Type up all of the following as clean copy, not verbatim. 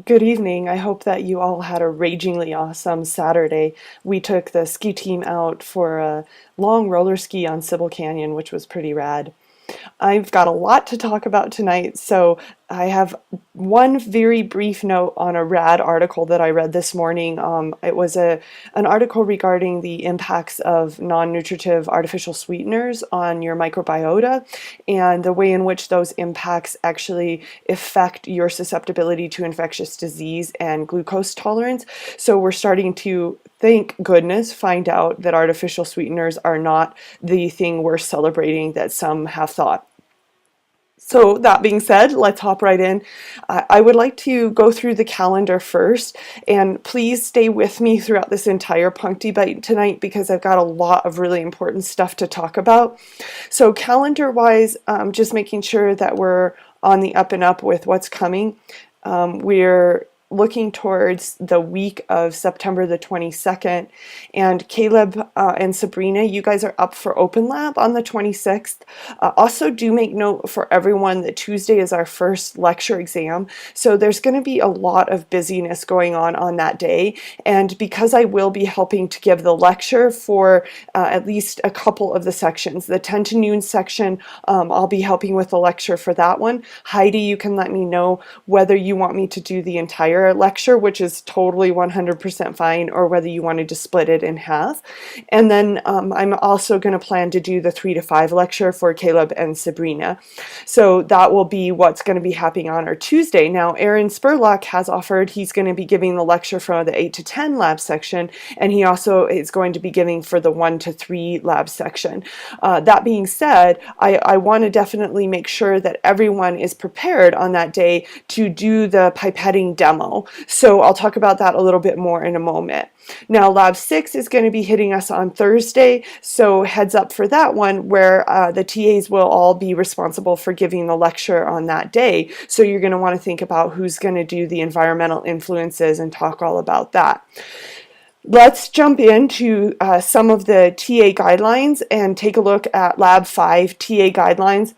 Good evening. I hope that you all had a ragingly awesome Saturday. We took the ski team out for a long roller ski on Sybil Canyon, which was pretty rad. I've got a lot to talk about tonight, so I have one very brief note on a rad article that I read this morning. It was an article regarding the impacts of non-nutritive artificial sweeteners on your microbiota and the way in which those impacts actually affect your susceptibility to infectious disease and glucose tolerance. So we're starting to, thank goodness, find out that artificial sweeteners are not the thing we're celebrating that some have thought. So that being said, let's hop right in. I would like to go through the calendar first, and please stay with me throughout this entire Punctibyte tonight because I've got a lot of really important stuff to talk about. So calendar-wise, just making sure that we're on the up and up with what's coming. We're looking towards the week of September the 22nd, and Caleb and Sabrina, you guys are up for Open Lab on the 26th. Also do make note for everyone that Tuesday is our first lecture exam, so there's going to be a lot of busyness going on that day, and because I will be helping to give the lecture for at least a couple of the sections, the 10 to noon section, I'll be helping with the lecture for that one. Heidi, you can let me know whether you want me to do the entire lecture, which is totally 100% fine, or whether you wanted to split it in half. And then I'm also going to plan to do the 3 to 5 lecture for Caleb and Sabrina. So that will be what's going to be happening on our Tuesday. Now, Aaron Spurlock has offered he's going to be giving the lecture for the 8 to 10 lab section, and he also is going to be giving for the 1 to 3 lab section. That being said, I want to definitely make sure that everyone is prepared on that day to do the pipetting demo. So I'll talk about that a little bit more in a moment. Now, Lab 6 is going to be hitting us on Thursday, so heads up for that one, where the TAs will all be responsible for giving the lecture on that day. So you're going to want to think about who's going to do the environmental influences and talk all about that. Let's jump into some of the TA guidelines and take a look at Lab 5 TA guidelines.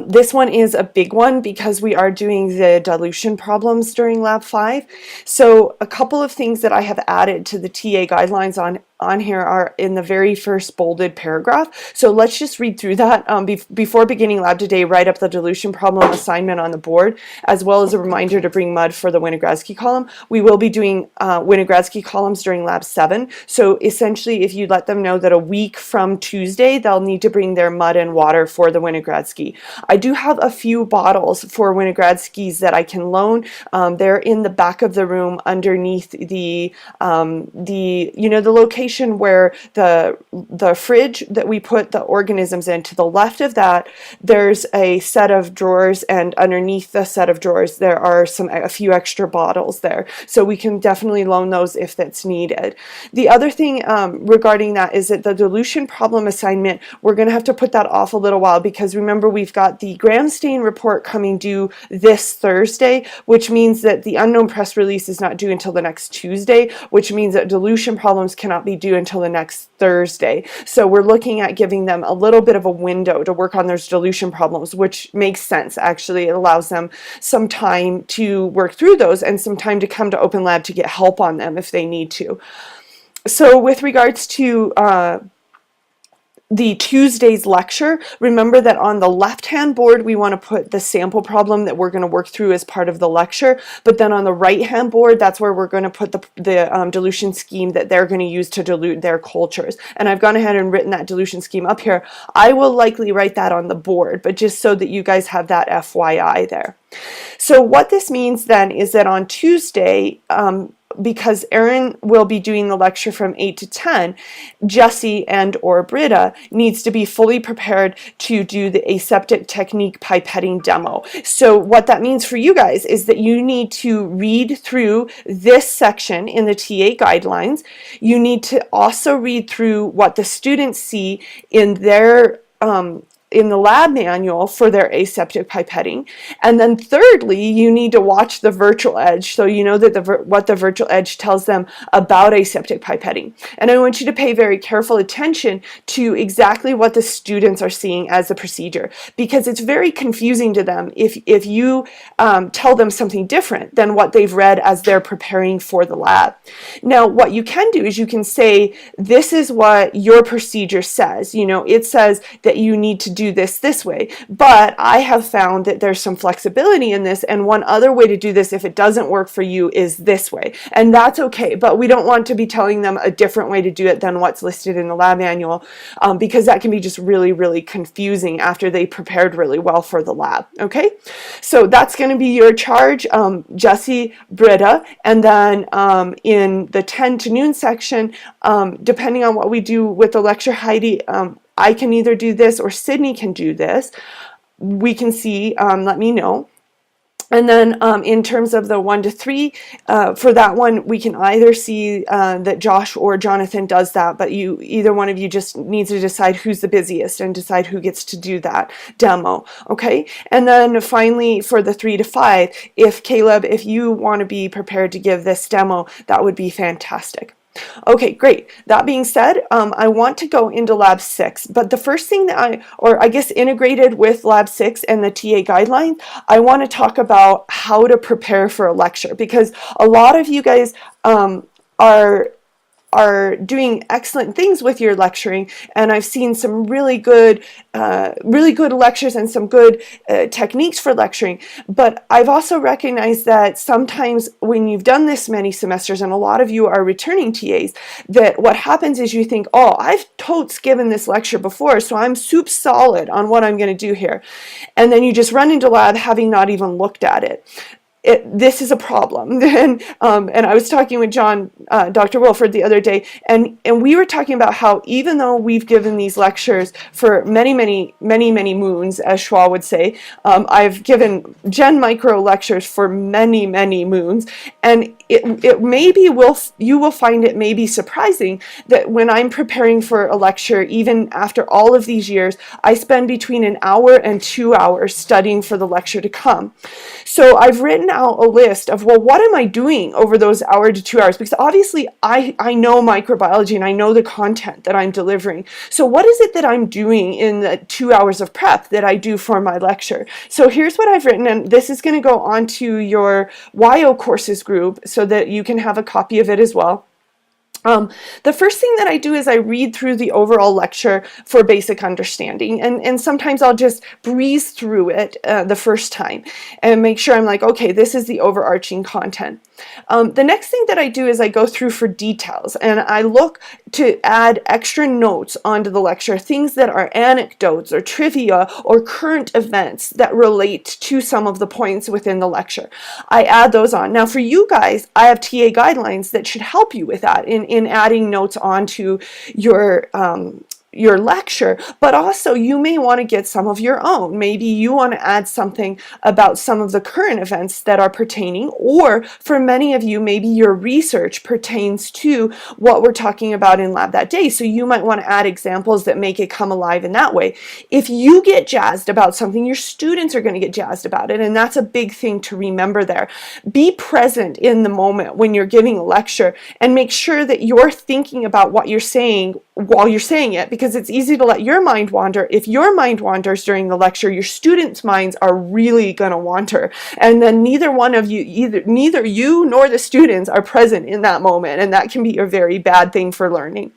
This one is a big one because we are doing the dilution problems during Lab 5. So a couple of things that I have added to the TA guidelines on here are in the very first bolded paragraph. So let's just read through that. Before beginning lab today, write up the dilution problem assignment on the board, as well as a reminder to bring mud for the Winogradsky column. We will be doing Winogradsky columns during Lab 7. So essentially, if you let them know that a week from Tuesday, they'll need to bring their mud and water for the Winogradsky. I do have a few bottles for Winogradskys that I can loan. They're in the back of the room underneath the location where the fridge that we put the organisms in. To the left of that, there's a set of drawers, and underneath the set of drawers there are a few extra bottles there. So we can definitely loan those if that's needed. The other thing regarding that is that the dilution problem assignment, we're going to have to put that off a little while because remember we've got the gram stain report coming due this Thursday, which means that the unknown press release is not due until the next Tuesday, which means that dilution problems cannot be due until the next Thursday. So we're looking at giving them a little bit of a window to work on those dilution problems, which makes sense actually. It allows them some time to work through those and some time to come to Open Lab to get help on them if they need to. So with regards to the Tuesday's lecture, remember that on the left-hand board we want to put the sample problem that we're going to work through as part of the lecture, but then on the right-hand board that's where we're going to put the dilution scheme that they're going to use to dilute their cultures. And I've gone ahead and written that dilution scheme up here. I will likely write that on the board, but just so that you guys have that FYI there. So what this means then is that on Tuesday, because Aaron will be doing the lecture from 8 to 10, Jesse and or Britta needs to be fully prepared to do the aseptic technique pipetting demo. So what that means for you guys is that you need to read through this section in the TA guidelines. You need to also read through what the students see in their in the lab manual for their aseptic pipetting. And then thirdly, you need to watch the virtual edge so you know that what the virtual edge tells them about aseptic pipetting. And I want you to pay very careful attention to exactly what the students are seeing as the procedure, because it's very confusing to them if you tell them something different than what they've read as they're preparing for the lab. Now, what you can do is you can say, this is what your procedure says. You know, it says that you need to do this way, but I have found that there's some flexibility in this, and one other way to do this if it doesn't work for you is this way. And that's okay, but we don't want to be telling them a different way to do it than what's listed in the lab manual, because that can be just really, really confusing after they prepared really well for the lab. Okay, so that's going to be your charge, Jesse, Britta, and then in the 10 to noon section, depending on what we do with the lecture, Heidi, I can either do this or Sydney can do this. We can see, let me know. And then in terms of the 1 to 3, for that one, we can either see that Josh or Jonathan does that, but either one of you just needs to decide who's the busiest and decide who gets to do that demo, okay? And then finally, for the 3 to 5, Caleb, if you want to be prepared to give this demo, that would be fantastic. Okay, great. That being said, I want to go into Lab 6, but the first thing that I guess integrated with Lab 6 and the TA guidelines, I want to talk about how to prepare for a lecture, because a lot of you guys are doing excellent things with your lecturing, and I've seen some really good lectures and some good techniques for lecturing. But I've also recognized that sometimes when you've done this many semesters, and a lot of you are returning TAs, that what happens is you think, oh, I've totes given this lecture before, so I'm soup solid on what I'm going to do here. And then you just run into lab having not even looked at it. This is a problem. And I was talking with John, Dr. Wilford, the other day, and we were talking about how even though we've given these lectures for many moons, as Schwa would say, I've given Gen Micro lectures for many moons, and it maybe you will find it may be surprising that when I'm preparing for a lecture, even after all of these years, I spend between an hour and 2 hours studying for the lecture to come. So I've written out a list of, well, what am I doing over those hour to 2 hours? Because obviously I know microbiology and I know the content that I'm delivering. So what is it that I'm doing in the 2 hours of prep that I do for my lecture? So here's what I've written, and this is going to go onto your YO courses group so that you can have a copy of it as well. The first thing that I do is I read through the overall lecture for basic understanding, and sometimes I'll just breeze through it the first time and make sure I'm like, okay, this is the overarching content. The next thing that I do is I go through for details, and I look to add extra notes onto the lecture, things that are anecdotes or trivia or current events that relate to some of the points within the lecture. I add those on. Now for you guys, I have TA guidelines that should help you with that in adding notes onto your lecture, but also you may want to get some of your own. Maybe you want to add something about some of the current events that are pertaining, or for many of you, maybe your research pertains to what we're talking about in lab that day. So you might want to add examples that make it come alive in that way. If you get jazzed about something, your students are going to get jazzed about it, and that's a big thing to remember there. Be present in the moment when you're giving a lecture, and make sure that you're thinking about what you're saying while you're saying it, because it's easy to let your mind wander. If your mind wanders during the lecture, your students' minds are really going to wander, and then neither you nor the students are present in that moment, and that can be a very bad thing for learning.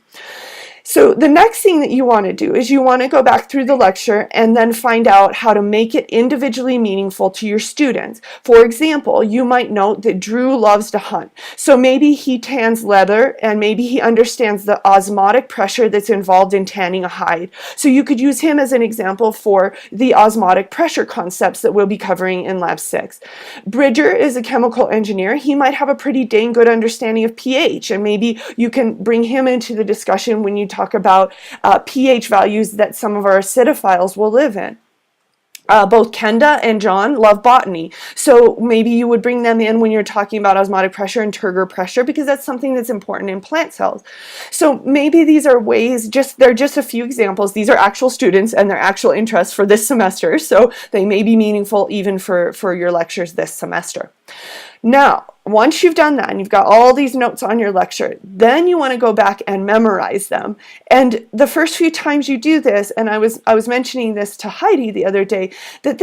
So the next thing that you want to do is you want to go back through the lecture and then find out how to make it individually meaningful to your students. For example, you might note that Drew loves to hunt. So maybe he tans leather, and maybe he understands the osmotic pressure that's involved in tanning a hide. So you could use him as an example for the osmotic pressure concepts that we'll be covering in Lab 6. Bridger is a chemical engineer. He might have a pretty dang good understanding of pH, and maybe you can bring him into the discussion when you talk about pH values that some of our acidophiles will live in. Both Kenda and John love botany, so maybe you would bring them in when you're talking about osmotic pressure and turgor pressure, because that's something that's important in plant cells. So maybe these are ways, they're just a few examples. These are actual students and their actual interests for this semester, so they may be meaningful even for your lectures this semester. Now, once you've done that and you've got all these notes on your lecture, then you want to go back and memorize them. And the first few times you do this, and I was mentioning this to Heidi the other day, that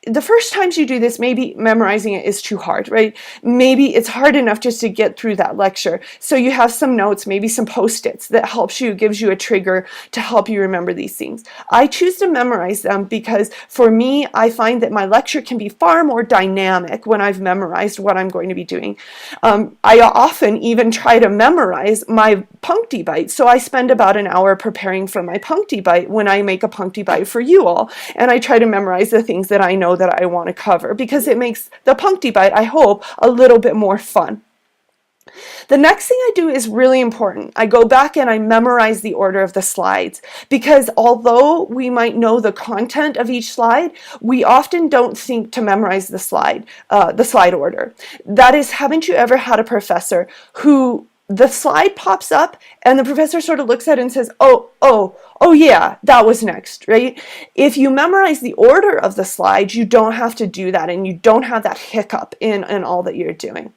the first times you do this, maybe memorizing it is too hard, right? Maybe it's hard enough just to get through that lecture. So you have some notes, maybe some Post-its that gives you a trigger to help you remember these things. I choose to memorize them because for me, I find that my lecture can be far more dynamic when I've memorized what I'm going to be doing. I often even try to memorize my Punctibyte. So I spend about an hour preparing for my Punctibyte when I make a Punctibyte for you all. And I try to memorize the things that I know that I want to cover, because it makes the Punctibyte, I hope, a little bit more fun. The next thing I do is really important. I go back and I memorize the order of the slides, because although we might know the content of each slide, we often don't think to memorize the slide order. That is, haven't you ever had a professor who the slide pops up and the professor sort of looks at it and says, oh yeah, that was next, right? If you memorize the order of the slides, you don't have to do that, and you don't have that hiccup in all that you're doing.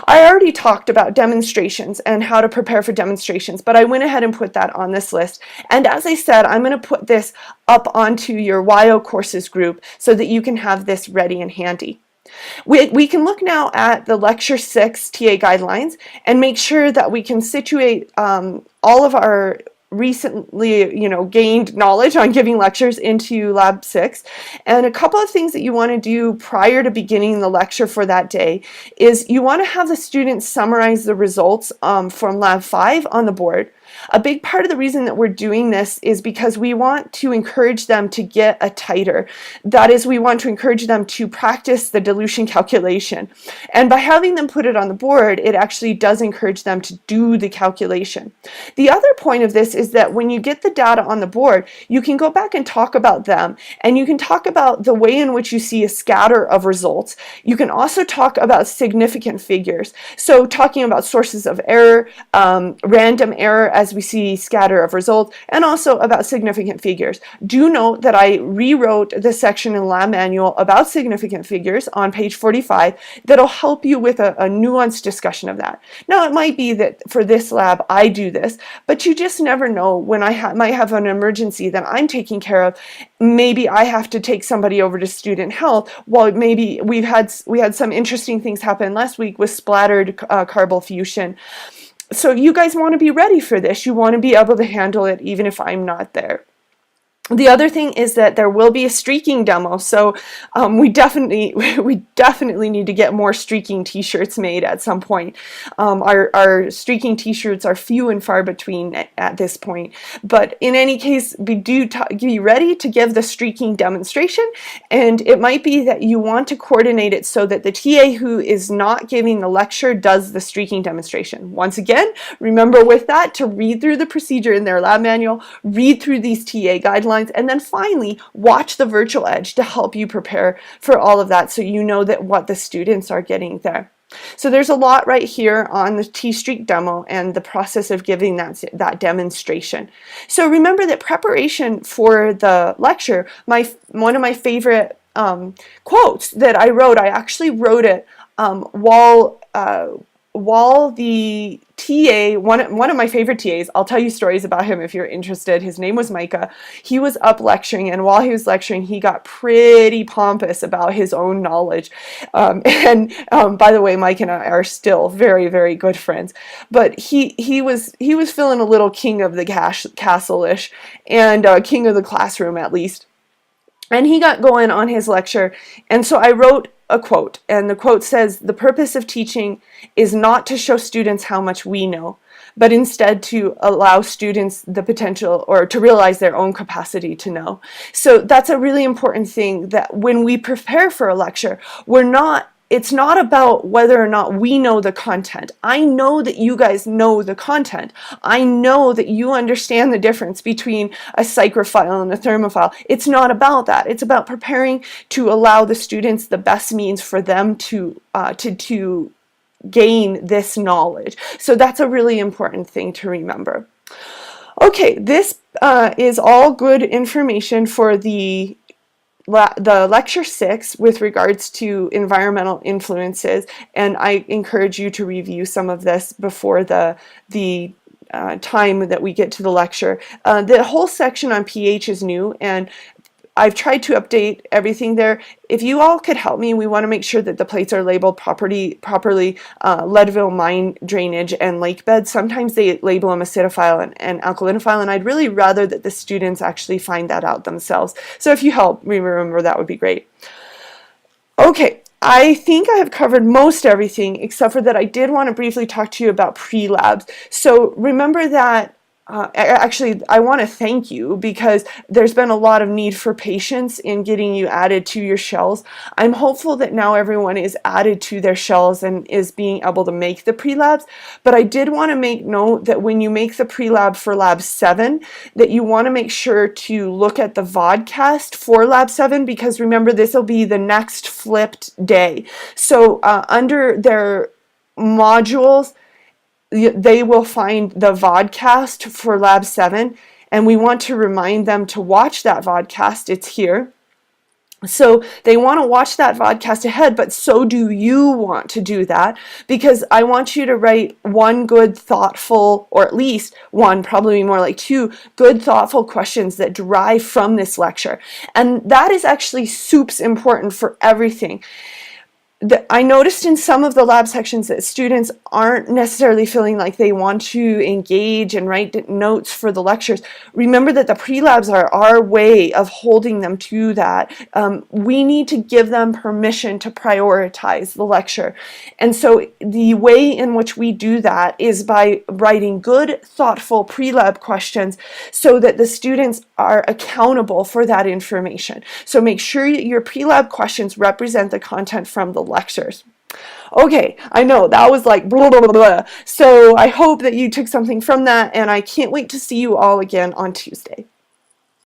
I already talked about demonstrations and how to prepare for demonstrations, but I went ahead and put that on this list. And as I said, I'm going to put this up onto your YO courses group so that you can have this ready and handy. We can look now at the Lecture 6 TA guidelines and make sure that we can situate all of our recently gained knowledge on giving lectures into Lab 6. And a couple of things that you want to do prior to beginning the lecture for that day is you want to have the students summarize the results from Lab 5 on the board. A big part of the reason that we're doing this is because we want to encourage them to get a titer. That is, we want to encourage them to practice the dilution calculation. And by having them put it on the board, it actually does encourage them to do the calculation. The other point of this is that when you get the data on the board, you can go back and talk about them, and you can talk about the way in which you see a scatter of results. You can also talk about significant figures. So talking about sources of error, random error as we see scatter of results, and also about significant figures. Do note that I rewrote the section in Lab Manual about significant figures on page 45 that'll help you with a nuanced discussion of that. Now, it might be that for this lab I do this, but you just never know when I might have an emergency that I'm taking care of. Maybe I have to take somebody over to student health. Well, maybe we had some interesting things happen last week with splattered carbonyl fusion. So you guys want to be ready for this. You want to be able to handle it even if I'm not there. The other thing is that there will be a streaking demo, so we definitely need to get more streaking t-shirts made at some point. Our streaking t-shirts are few and far between at this point, but in any case, be ready to give the streaking demonstration, and it might be that you want to coordinate it so that the TA who is not giving the lecture does the streaking demonstration. Once again, remember with that to read through the procedure in their lab manual, read through these TA guidelines, and then finally watch the virtual edge to help you prepare for all of that so you know that what the students are getting there. So there's a lot right here on the T-Streak demo and the process of giving that demonstration. So remember that preparation for the lecture, one of my favorite quotes that I wrote, I actually wrote it while the TA, one of my favorite TAs, I'll tell you stories about him if you're interested. His name was Micah. He was up lecturing, and while he was lecturing, he got pretty pompous about his own knowledge. By the way, Mike and I are still very, very good friends. But he was feeling a little king of the castle-ish, and king of the classroom at least. And he got going on his lecture, and so I wrote a quote, and the quote says, "The purpose of teaching is not to show students how much we know, but instead to allow students the potential or to realize their own capacity to know." So that's a really important thing, that when we prepare for a lecture, we're not it's not about whether or not we know the content. I know that you guys know the content. I know that you understand the difference between a psychrophile and a thermophile. It's not about that. It's about preparing to allow the students the best means for them to gain this knowledge. So that's a really important thing to remember. Okay, this is all good information for the lecture 6 with regards to environmental influences, and I encourage you to review some of this before the time that we get to the lecture. The whole section on pH is new, and I've tried to update everything there. If you all could help me, we want to make sure that the plates are labeled properly, Leadville mine drainage and lake beds. Sometimes they label them acidophile and alkalinophile, and I'd really rather that the students actually find that out themselves. So if you help me remember, that would be great. Okay, I think I have covered most everything, except for that I did want to briefly talk to you about pre-labs. So remember that actually, I want to thank you, because there's been a lot of need for patience in getting you added to your shells. I'm hopeful that now everyone is added to their shells and is being able to make the pre-labs, but I did want to make note that when you make the pre-lab for Lab 7, that you want to make sure to look at the vodcast for Lab 7, because remember, this will be the next flipped day. So under their modules, they will find the vodcast for Lab 7, and we want to remind them to watch that vodcast. It's here. So they want to watch that vodcast ahead, but so do you want to do that, because I want you to write one good, thoughtful, or at least one, probably more like 2 good, thoughtful questions that derive from this lecture. And that is actually soups important for everything. I noticed in some of the lab sections that students aren't necessarily feeling like they want to engage and write notes for the lectures. Remember that the pre-labs are our way of holding them to that. We need to give them permission to prioritize the lecture. And so the way in which we do that is by writing good, thoughtful pre-lab questions so that the students are accountable for that information. So make sure your pre-lab questions represent the content from the lectures. Okay, I know that was like blah, blah, blah, blah. So I hope that you took something from that, and I can't wait to see you all again on Tuesday.